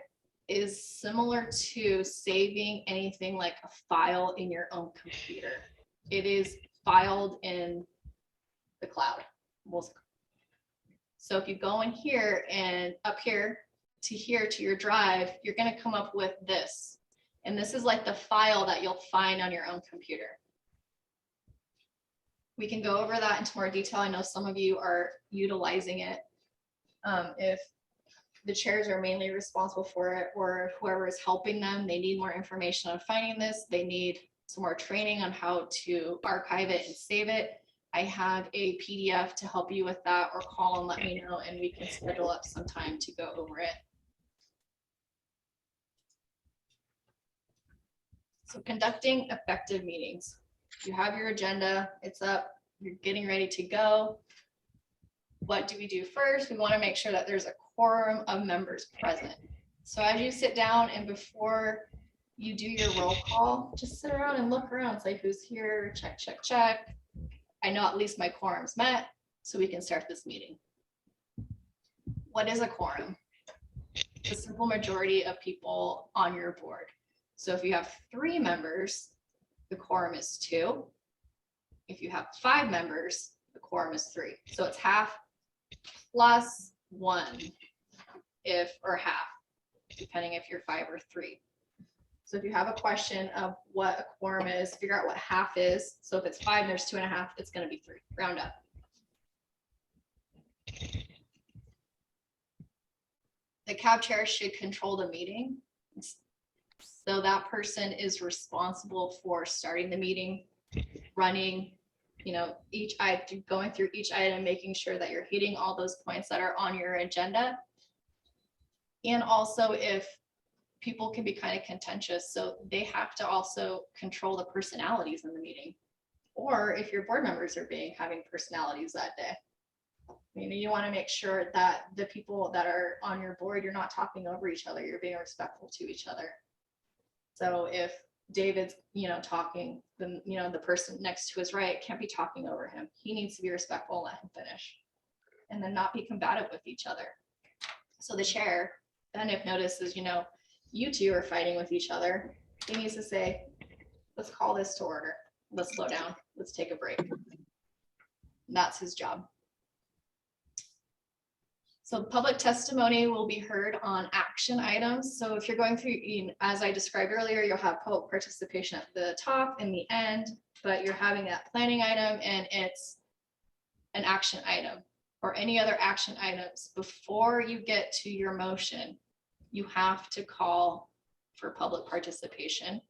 is similar to saving anything like a file in your own computer. It is filed in the cloud. So if you go in here and up here to your Drive, you're going to come up with this. And this is like the file that you'll find on your own computer. We can go over that into more detail. I know some of you are utilizing it. If the chairs are mainly responsible for it, or whoever is helping them, they need more information on finding this. They need some more training on how to archive it and save it. I have a PDF to help you with that, or call and let me know, and we can schedule up some time to go over it. So conducting effective meetings. You have your agenda, it's up, you're getting ready to go. What do we do first? We want to make sure that there's a quorum of members present. So as you sit down and before you do your roll call, just sit around and look around, say who's here, check, check, check. I know at least my quorum's met, so we can start this meeting. What is a quorum? The simple majority of people on your board. So if you have 3 members, the quorum is 2. If you have 5 members, the quorum is 3. So it's half plus 1, or half, depending if you're 5 or 3. So if you have a question of what a quorum is, figure out what half is. So if it's 5 and there's 2.5, it's going to be 3. Round up. The CAB chair should control the meeting. So that person is responsible for starting the meeting, running, going through each item, making sure that you're hitting all those points that are on your agenda. And also if people can be kind of contentious, so they have to also control the personalities in the meeting. Or if your board members are having personalities that day. You want to make sure that the people that are on your board, you're not talking over each other, you're being respectful to each other. So if David's, talking, then, the person next to his right can't be talking over him. He needs to be respectful and let him finish. And then not be combative with each other. So the chair, then if notices, you two are fighting with each other, he needs to say, let's call this to order. Let's slow down. Let's take a break. And that's his job. So public testimony will be heard on action items. So if you're going through, as I described earlier, you'll have public participation at the top and the end, but you're having that planning item and it's an action item or any other action items. Before you get to your motion, you have to call for public participation.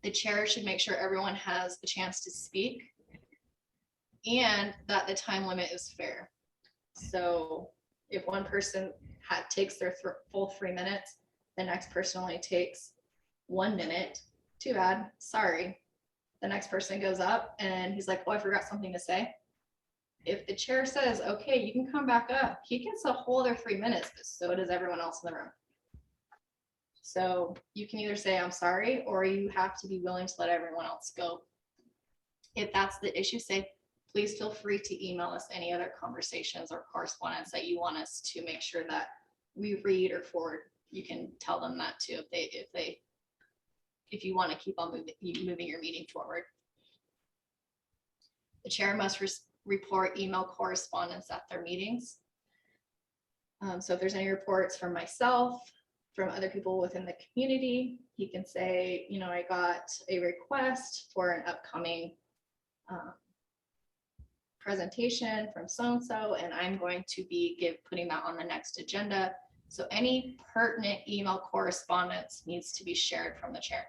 The chair should make sure everyone has a chance to speak and that the time limit is fair. So if one person takes their full 3 minutes, the next person only takes 1 minute. Too bad, sorry. The next person goes up and he's like, oh, I forgot something to say. If the chair says, okay, you can come back up, he gets a whole other 3 minutes, but so does everyone else in the room. So you can either say, I'm sorry, or you have to be willing to let everyone else go. If that's the issue, say, please feel free to email us any other conversations or correspondence that you want us to make sure that we read or forward. You can tell them that too, if you want to keep on moving your meeting forward. The chair must report email correspondence at their meetings. So if there's any reports from myself, from other people within the community, he can say, you know, I got a request for an upcoming presentation from so-and-so, and I'm going to be putting that on the next agenda. So any pertinent email correspondence needs to be shared from the chair.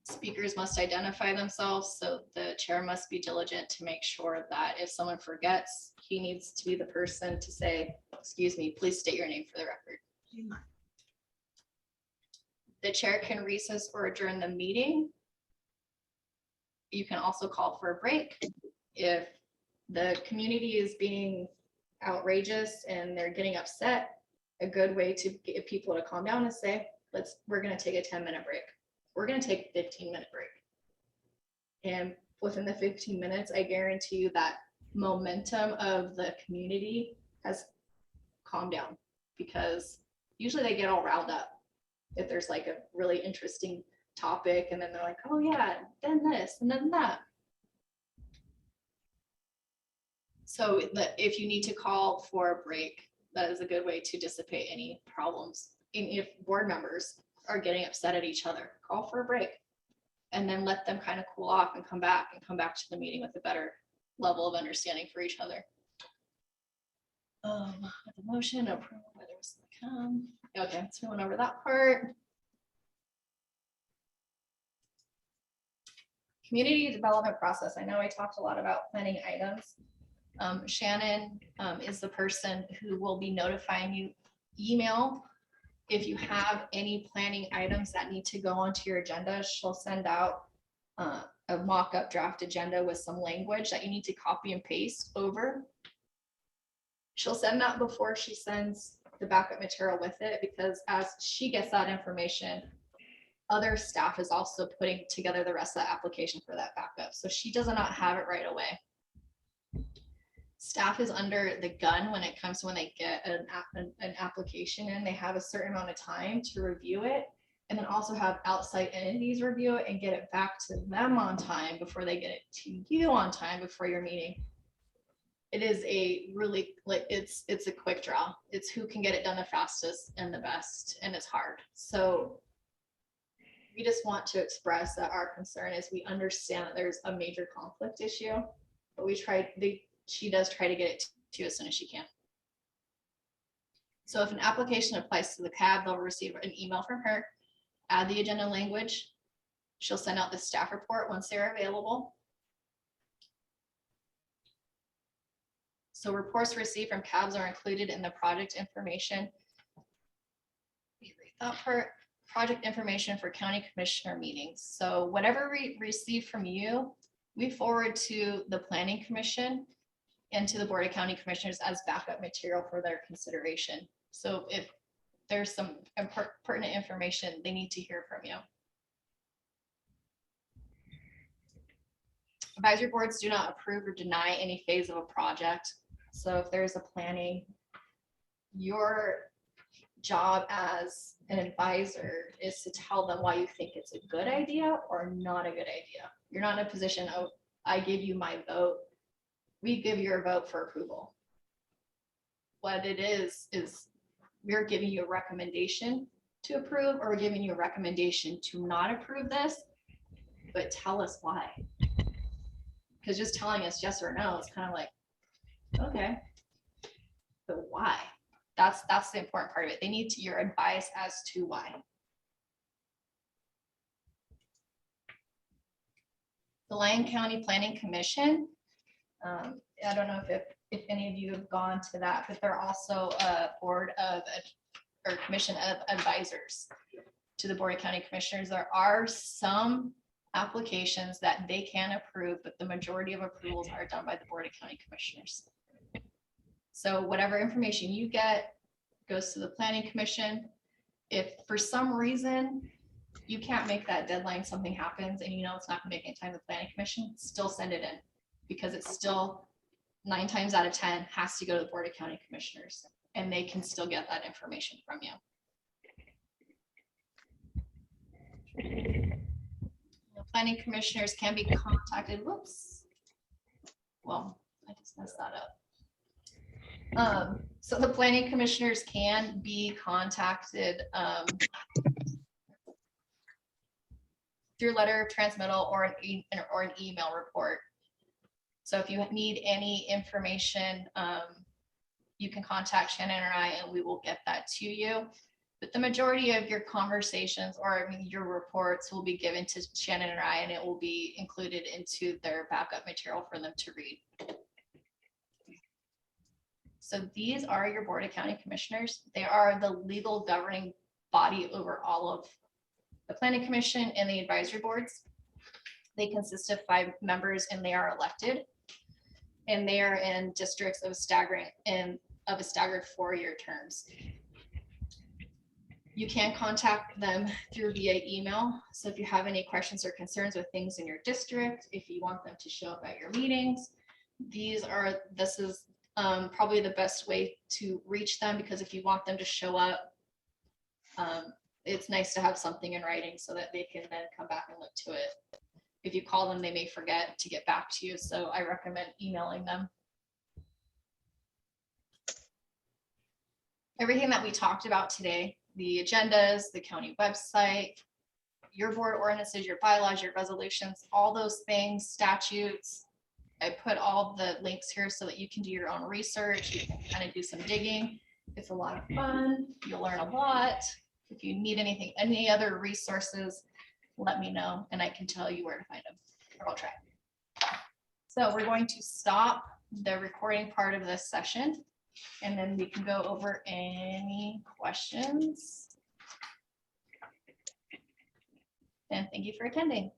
Speakers must identify themselves, so the chair must be diligent to make sure that if someone forgets, he needs to be the person to say, excuse me, please state your name for the record. The chair can recess or adjourn the meeting. You can also call for a break. If the community is being outrageous and they're getting upset, a good way to get people to calm down is say, we're gonna take a 10-minute break. We're gonna take a 15-minute break. And within the 15 minutes, I guarantee you that momentum of the community has calmed down, because usually they get all riled up if there's like a really interesting topic, and then they're like, oh yeah, then this and then that. So if you need to call for a break, that is a good way to dissipate any problems. And if board members are getting upset at each other, call for a break and then let them kind of cool off and come back to the meeting with a better level of understanding for each other. The motion approval by the rest of the com. Okay, so we went over that part. Community development process. I know I talked a lot about planning items. Shannon is the person who will be notifying you email. If you have any planning items that need to go onto your agenda, she'll send out a mock-up draft agenda with some language that you need to copy and paste over. She'll send that before she sends the backup material with it, because as she gets that information, other staff is also putting together the rest of the application for that backup. So she does not have it right away. Staff is under the gun when it comes to when they get an application in. They have a certain amount of time to review it, and then also have outside entities review it and get it back to them on time before they get it to you on time before your meeting. It is a really, like, it's a quick draw. It's who can get it done the fastest and the best, and it's hard. So we just want to express that our concern is we understand that there's a major conflict issue, but she does try to get it to you as soon as she can. So if an application applies to the CAB, they'll receive an email from her, add the agenda language. She'll send out the staff report once they're available. So reports received from CABs are included in the project information. Let me read that part. Project information for county commissioner meetings. So whatever we receive from you, we forward to the planning commission and to the board of county commissioners as backup material for their consideration. So if there's some pertinent information, they need to hear from you. Advisory boards do not approve or deny any phase of a project. So if there's a planning, your job as an advisor is to tell them why you think it's a good idea or not a good idea. You're not in a position of, I give you my vote. We give your vote for approval. What it is we're giving you a recommendation to approve, or we're giving you a recommendation to not approve this, but tell us why. Because just telling us yes or no is kind of like, okay, but why? That's the important part of it. They need your advice as to why. The Lyon County Planning Commission. I don't know if any of you have gone to that, but they're also a board of or commission of advisors to the Board of County Commissioners. There are some applications that they can approve, but the majority of approvals are done by the Board of County Commissioners. So whatever information you get goes to the Planning Commission. If for some reason you can't make that deadline, something happens and you know it's not gonna make any time to the Planning Commission, still send it in. Because it's still 9 times out of 10 has to go to the Board of County Commissioners and they can still get that information from you. The Planning Commissioners can be contacted, whoops. Well, I just messed that up. So the Planning Commissioners can be contacted through letter of transmittal or an email report. So if you need any information, you can contact Shannon or I and we will get that to you. But the majority of your conversations or your reports will be given to Shannon and I, and it will be included into their backup material for them to read. So these are your Board of County Commissioners. They are the legal governing body over all of the Planning Commission and the advisory boards. They consist of 5 members and they are elected. And they are in districts of a staggered 4-year terms. You can contact them through via email. So if you have any questions or concerns with things in your district, if you want them to show up at your meetings, this is probably the best way to reach them, because if you want them to show up, it's nice to have something in writing so that they can then come back and look to it. If you call them, they may forget to get back to you. So I recommend emailing them. Everything that we talked about today, the agendas, the county website, your board ordinances, your bylaws, your resolutions, all those things, statutes. I put all the links here so that you can do your own research. You can kind of do some digging. It's a lot of fun. You'll learn a lot. If you need anything, any other resources, let me know and I can tell you where to find them, or I'll try. So we're going to stop the recording part of this session and then we can go over any questions. And thank you for attending.